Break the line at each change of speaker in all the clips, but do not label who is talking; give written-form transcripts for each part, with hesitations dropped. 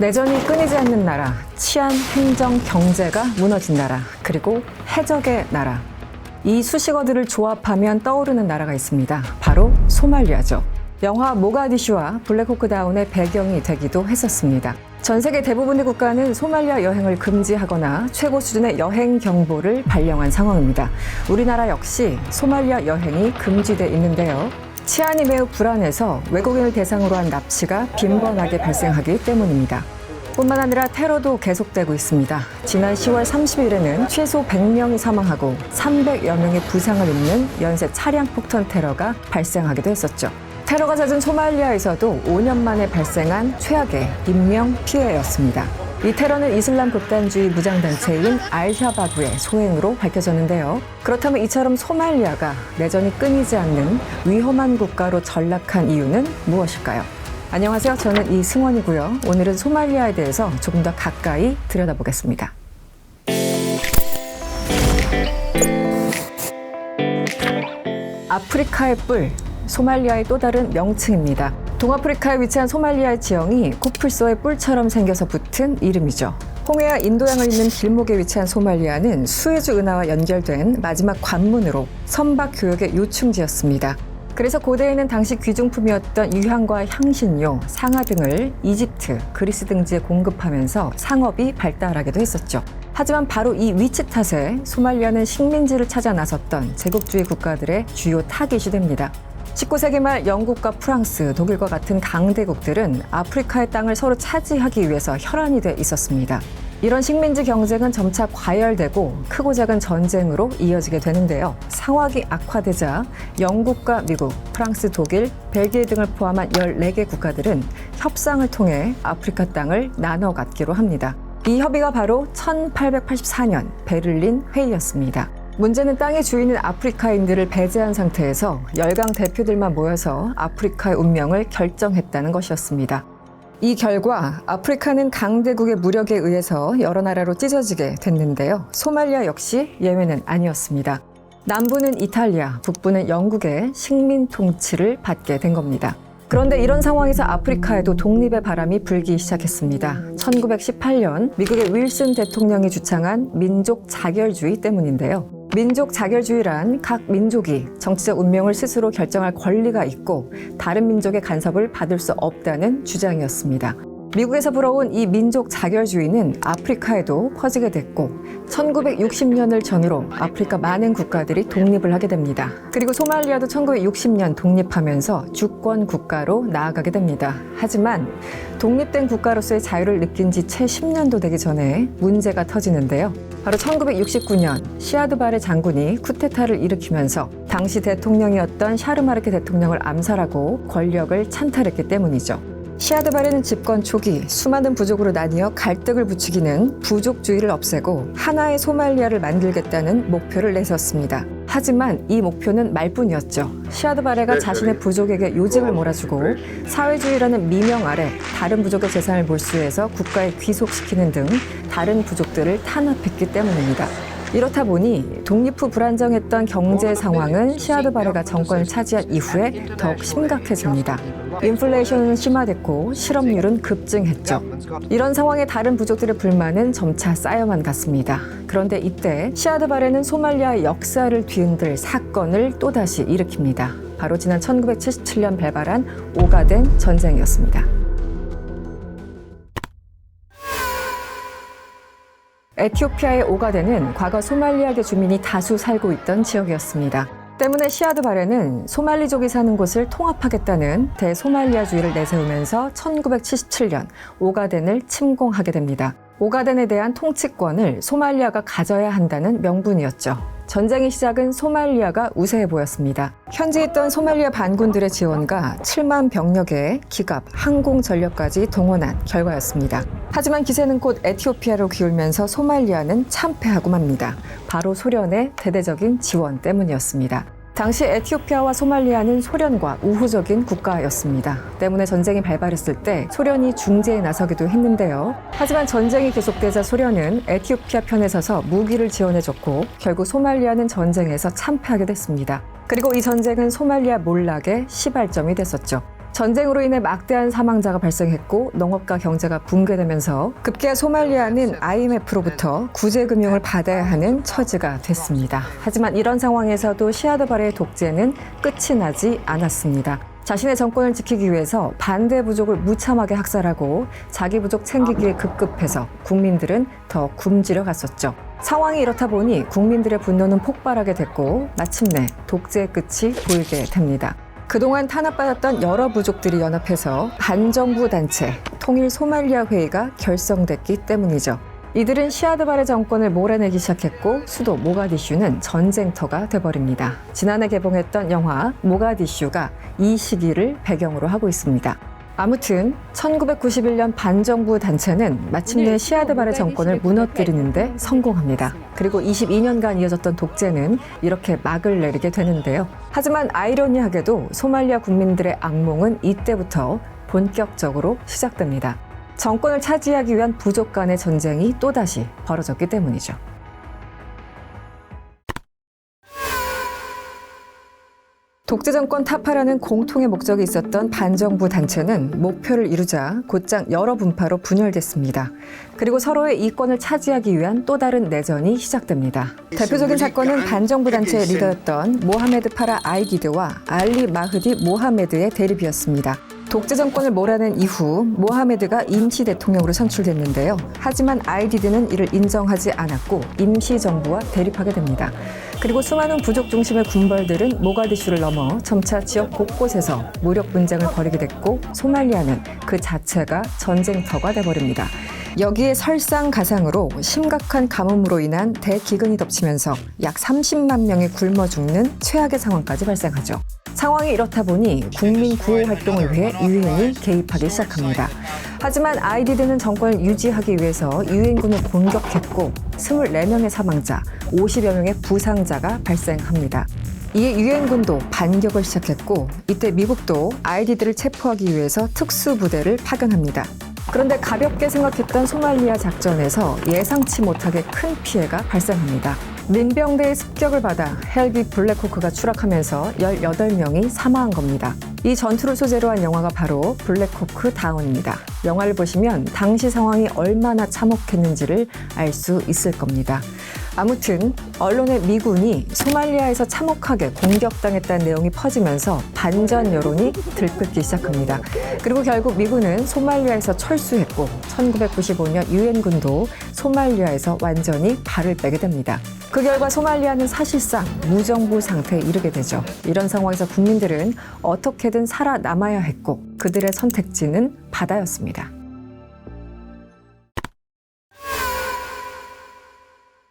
내전이 끊이지 않는 나라, 치안, 행정, 경제가 무너진 나라, 그리고 해적의 나라. 이 수식어들을 조합하면 떠오르는 나라가 있습니다. 바로 소말리아죠. 영화 모가디슈와 블랙호크 다운의 배경이 되기도 했었습니다. 전 세계 대부분의 국가는 소말리아 여행을 금지하거나 최고 수준의 여행 경보를 발령한 상황입니다. 우리나라 역시 소말리아 여행이 금지돼 있는데요. 치안이 매우 불안해서 외국인을 대상으로 한 납치가 빈번하게 발생하기 때문입니다. 뿐만 아니라 테러도 계속되고 있습니다. 지난 10월 30일에는 최소 100명이 사망하고 300여 명의 부상을 입는 연쇄 차량 폭탄 테러가 발생하기도 했었죠. 테러가 잦은 소말리아에서도 5년 만에 발생한 최악의 인명 피해였습니다. 이 테러는 이슬람 극단주의 무장단체인 알샤바브의 소행으로 밝혀졌는데요. 그렇다면 이처럼 소말리아가 내전이 끊이지 않는 위험한 국가로 전락한 이유는 무엇일까요? 안녕하세요. 저는 이승원이고요. 오늘은 소말리아에 대해서 조금 더 가까이 들여다보겠습니다. 아프리카의 뿔, 소말리아의 또 다른 명칭입니다. 동아프리카에 위치한 소말리아의 지형이 코뿔소의 뿔처럼 생겨서 붙은 이름이죠. 홍해와 인도양을 잇는 길목에 위치한 소말리아는 수에즈 운하와 연결된 마지막 관문으로 선박 교역의 요충지였습니다. 그래서 고대에는 당시 귀중품이었던 유향과 향신료, 상아 등을 이집트, 그리스 등지에 공급하면서 상업이 발달하기도 했었죠. 하지만 바로 이 위치 탓에 소말리아는 식민지를 찾아 나섰던 제국주의 국가들의 주요 타깃이 됩니다. 19세기 말 영국과 프랑스, 독일과 같은 강대국들은 아프리카의 땅을 서로 차지하기 위해서 혈안이 돼 있었습니다. 이런 식민지 경쟁은 점차 과열되고 크고 작은 전쟁으로 이어지게 되는데요. 상황이 악화되자 영국과 미국, 프랑스, 독일, 벨기에 등을 포함한 14개 국가들은 협상을 통해 아프리카 땅을 나눠 갖기로 합니다. 이 협의가 바로 1884년 베를린 회의였습니다. 문제는 땅의 주인인 아프리카인들을 배제한 상태에서 열강 대표들만 모여서 아프리카의 운명을 결정했다는 것이었습니다. 이 결과 아프리카는 강대국의 무력에 의해서 여러 나라로 찢어지게 됐는데요. 소말리아 역시 예외는 아니었습니다. 남부는 이탈리아, 북부는 영국의 식민 통치를 받게 된 겁니다. 그런데 이런 상황에서 아프리카에도 독립의 바람이 불기 시작했습니다. 1918년 미국의 윌슨 대통령이 주창한 민족 자결주의 때문인데요. 민족 자결주의란 각 민족이 정치적 운명을 스스로 결정할 권리가 있고 다른 민족의 간섭을 받을 수 없다는 주장이었습니다. 미국에서 불어온 이 민족 자결주의는 아프리카에도 퍼지게 됐고 1960년을 전후로 아프리카 많은 국가들이 독립을 하게 됩니다. 그리고 소말리아도 1960년 독립하면서 주권 국가로 나아가게 됩니다. 하지만 독립된 국가로서의 자유를 느낀 지 채 10년도 되기 전에 문제가 터지는데요. 바로 1969년 시아드 바레 장군이 쿠데타를 일으키면서 당시 대통령이었던 샤르마르케 대통령을 암살하고 권력을 찬탈했기 때문이죠. 시아드 바레는 집권 초기 수많은 부족으로 나뉘어 갈등을 부추기는 부족주의를 없애고 하나의 소말리아를 만들겠다는 목표를 내세웠습니다. 하지만 이 목표는 말뿐이었죠. 시아드 바레가 자신의 부족에게 요직을 몰아주고 사회주의라는 미명 아래 다른 부족의 재산을 몰수해서 국가에 귀속시키는 등 다른 부족들을 탄압했기 때문입니다. 이렇다 보니 독립 후 불안정했던 경제 상황은 시아드 바레가 정권을 차지한 이후에 더욱 심각해집니다. 인플레이션은 심화됐고 실업률은 급증했죠. 이런 상황에 다른 부족들의 불만은 점차 쌓여만 갔습니다. 그런데 이때 시아드 바레는 소말리아의 역사를 뒤흔들 사건을 또다시 일으킵니다. 바로 지난 1977년 발발한 오가덴 전쟁이었습니다. 에티오피아의 오가덴은 과거 소말리아계 주민이 다수 살고 있던 지역이었습니다. 때문에 시아드 바레는 소말리족이 사는 곳을 통합하겠다는 대소말리아주의를 내세우면서 1977년 오가덴을 침공하게 됩니다. 오가덴에 대한 통치권을 소말리아가 가져야 한다는 명분이었죠. 전쟁의 시작은 소말리아가 우세해 보였습니다. 현지에 있던 소말리아 반군들의 지원과 7만 병력의 기갑, 항공 전력까지 동원한 결과였습니다. 하지만 기세는 곧 에티오피아로 기울면서 소말리아는 참패하고 맙니다. 바로 소련의 대대적인 지원 때문이었습니다. 당시 에티오피아와 소말리아는 소련과 우호적인 국가였습니다. 때문에 전쟁이 발발했을 때 소련이 중재에 나서기도 했는데요. 하지만 전쟁이 계속되자 소련은 에티오피아 편에 서서 무기를 지원해줬고 결국 소말리아는 전쟁에서 참패하게 됐습니다. 그리고 이 전쟁은 소말리아 몰락의 시발점이 됐었죠. 전쟁으로 인해 막대한 사망자가 발생했고 농업과 경제가 붕괴되면서 급기야 소말리아는 IMF로부터 구제금융을 받아야 하는 처지가 됐습니다. 하지만 이런 상황에서도 시아드 바레의 독재는 끝이 나지 않았습니다. 자신의 정권을 지키기 위해서 반대 부족을 무참하게 학살하고 자기 부족 챙기기에 급급해서 국민들은 더 굶주려 갔었죠. 상황이 이렇다 보니 국민들의 분노는 폭발하게 됐고 마침내 독재의 끝이 보이게 됩니다. 그동안 탄압받았던 여러 부족들이 연합해서 반정부 단체 통일 소말리아 회의가 결성됐기 때문이죠. 이들은 시아드 바레 정권을 몰아내기 시작했고 수도 모가디슈는 전쟁터가 돼버립니다. 지난해 개봉했던 영화 모가디슈가 이 시기를 배경으로 하고 있습니다. 아무튼 1991년 반정부 단체는 마침내 시아드 바레 정권을 무너뜨리는데 성공합니다. 그리고 22년간 이어졌던 독재는 이렇게 막을 내리게 되는데요. 하지만 아이러니하게도 소말리아 국민들의 악몽은 이때부터 본격적으로 시작됩니다. 정권을 차지하기 위한 부족 간의 전쟁이 또다시 벌어졌기 때문이죠. 독재 정권 타파라는 공통의 목적이 있었던 반정부 단체는 목표를 이루자 곧장 여러 분파로 분열됐습니다. 그리고 서로의 이권을 차지하기 위한 또 다른 내전이 시작됩니다. 대표적인 사건은 반정부 단체의 리더였던 모하메드 파라 아이디드와 알리 마흐디 모하메드의 대립이었습니다. 독재 정권을 몰아낸 이후 모하메드가 임시 대통령으로 선출됐는데요. 하지만 아이디드는 이를 인정하지 않았고 임시 정부와 대립하게 됩니다. 그리고 수많은 부족 중심의 군벌들은 모가디슈를 넘어 점차 지역 곳곳에서 무력 분쟁을 벌이게 됐고 소말리아는 그 자체가 전쟁터가 돼버립니다. 여기에 설상가상으로 심각한 가뭄으로 인한 대기근이 덮치면서 약 30만 명이 굶어 죽는 최악의 상황까지 발생하죠. 상황이 이렇다 보니 국민 구호 활동을 위해 유엔이 개입하기 시작합니다. 하지만 아이디드는 정권을 유지하기 위해서 유엔군을 공격했고 24명의 사망자, 50여 명의 부상자가 발생합니다. 이에 유엔군도 반격을 시작했고 이때 미국도 아이디드를 체포하기 위해서 특수부대를 파견합니다. 그런데 가볍게 생각했던 소말리아 작전에서 예상치 못하게 큰 피해가 발생합니다. 민병대의 습격을 받아 헬기 블랙호크가 추락하면서 18명이 사망한 겁니다. 이 전투를 소재로 한 영화가 바로 블랙호크 다운입니다. 영화를 보시면 당시 상황이 얼마나 참혹했는지를 알 수 있을 겁니다. 아무튼 언론의 미군이 소말리아에서 참혹하게 공격당했다는 내용이 퍼지면서 반전 여론이 들끓기 시작합니다. 그리고 결국 미군은 소말리아에서 철수했고 1995년 유엔군도 소말리아에서 완전히 발을 빼게 됩니다. 그 결과 소말리아는 사실상 무정부 상태에 이르게 되죠. 이런 상황에서 국민들은 어떻게든 살아남아야 했고 그들의 선택지는 바다였습니다.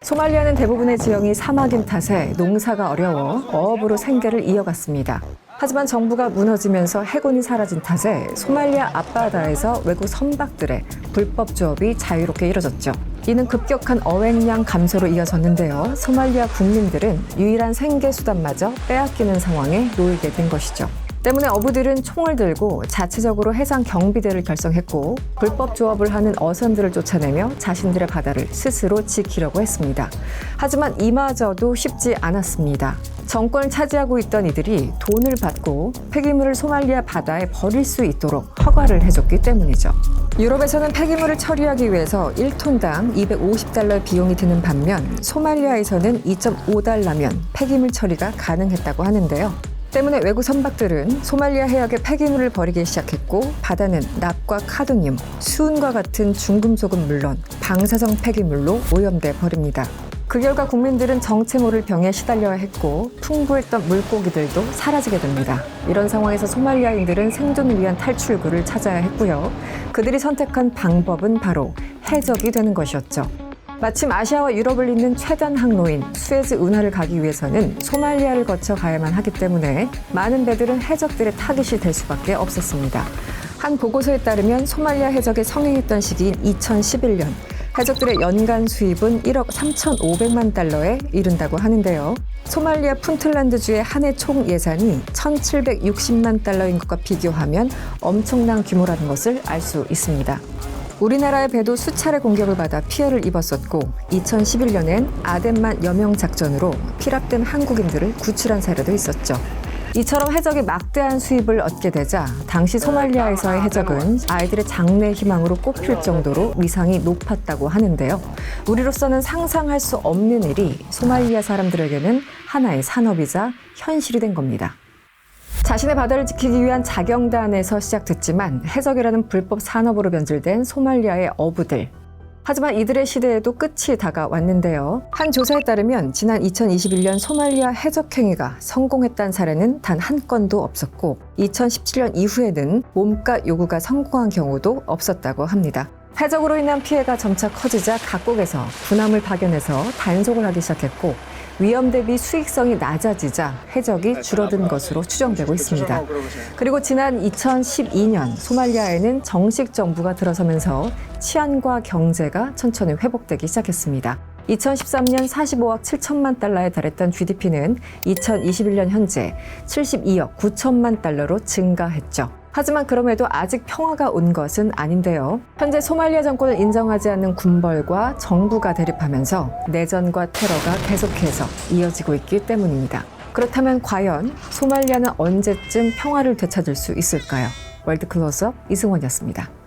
소말리아는 대부분의 지형이 사막인 탓에 농사가 어려워 어업으로 생계를 이어갔습니다. 하지만 정부가 무너지면서 해군이 사라진 탓에 소말리아 앞바다에서 외국 선박들의 불법 조업이 자유롭게 이뤄졌죠. 이는 급격한 어획량 감소로 이어졌는데요. 소말리아 국민들은 유일한 생계 수단마저 빼앗기는 상황에 놓이게 된 것이죠. 때문에 어부들은 총을 들고 자체적으로 해상 경비대를 결성했고 불법 조업을 하는 어선들을 쫓아내며 자신들의 바다를 스스로 지키려고 했습니다. 하지만 이마저도 쉽지 않았습니다. 정권을 차지하고 있던 이들이 돈을 받고 폐기물을 소말리아 바다에 버릴 수 있도록 허가를 해줬기 때문이죠. 유럽에서는 폐기물을 처리하기 위해서 1톤당 250달러의 비용이 드는 반면 소말리아에서는 2.5달러면 폐기물 처리가 가능했다고 하는데요. 때문에 외국 선박들은 소말리아 해역에 폐기물을 버리기 시작했고 바다는 납과 카드뮴, 수은과 같은 중금속은 물론 방사성 폐기물로 오염돼 버립니다. 그 결과 국민들은 정체 모를 병에 시달려야 했고 풍부했던 물고기들도 사라지게 됩니다. 이런 상황에서 소말리아인들은 생존을 위한 탈출구를 찾아야 했고요. 그들이 선택한 방법은 바로 해적이 되는 것이었죠. 마침 아시아와 유럽을 잇는 최단 항로인 수에즈 운하를 가기 위해서는 소말리아를 거쳐 가야만 하기 때문에 많은 배들은 해적들의 타깃이 될 수밖에 없었습니다. 한 보고서에 따르면 소말리아 해적이 성행했던 시기인 2011년 해적들의 연간 수입은 1억 3,500만 달러에 이른다고 하는데요. 소말리아 푼틀란드주의 한 해 총 예산이 1,760만 달러인 것과 비교하면 엄청난 규모라는 것을 알 수 있습니다. 우리나라의 배도 수차례 공격을 받아 피해를 입었었고 2011년엔 아덴만 여명 작전으로 피랍된 한국인들을 구출한 사례도 있었죠. 이처럼 해적이 막대한 수입을 얻게 되자 당시 소말리아에서의 해적은 아이들의 장래 희망으로 꼽힐 정도로 위상이 높았다고 하는데요. 우리로서는 상상할 수 없는 일이 소말리아 사람들에게는 하나의 산업이자 현실이 된 겁니다. 자신의 바다를 지키기 위한 자경단에서 시작됐지만 해적이라는 불법 산업으로 변질된 소말리아의 어부들. 하지만 이들의 시대에도 끝이 다가왔는데요. 한 조사에 따르면 지난 2021년 소말리아 해적행위가 성공했다는 사례는 단 한 건도 없었고 2017년 이후에는 몸값 요구가 성공한 경우도 없었다고 합니다. 해적으로 인한 피해가 점차 커지자 각국에서 군함을 파견해서 단속을 하기 시작했고 위험 대비 수익성이 낮아지자 해적이 줄어든 것으로 추정되고 있습니다. 그리고 지난 2012년 소말리아에는 정식 정부가 들어서면서 치안과 경제가 천천히 회복되기 시작했습니다. 2013년 45억 7천만 달러에 달했던 GDP는 2021년 현재 72억 9천만 달러로 증가했죠. 하지만 그럼에도 아직 평화가 온 것은 아닌데요. 현재 소말리아 정권을 인정하지 않는 군벌과 정부가 대립하면서 내전과 테러가 계속해서 이어지고 있기 때문입니다. 그렇다면 과연 소말리아는 언제쯤 평화를 되찾을 수 있을까요? 월드 클로즈업 이승원이었습니다.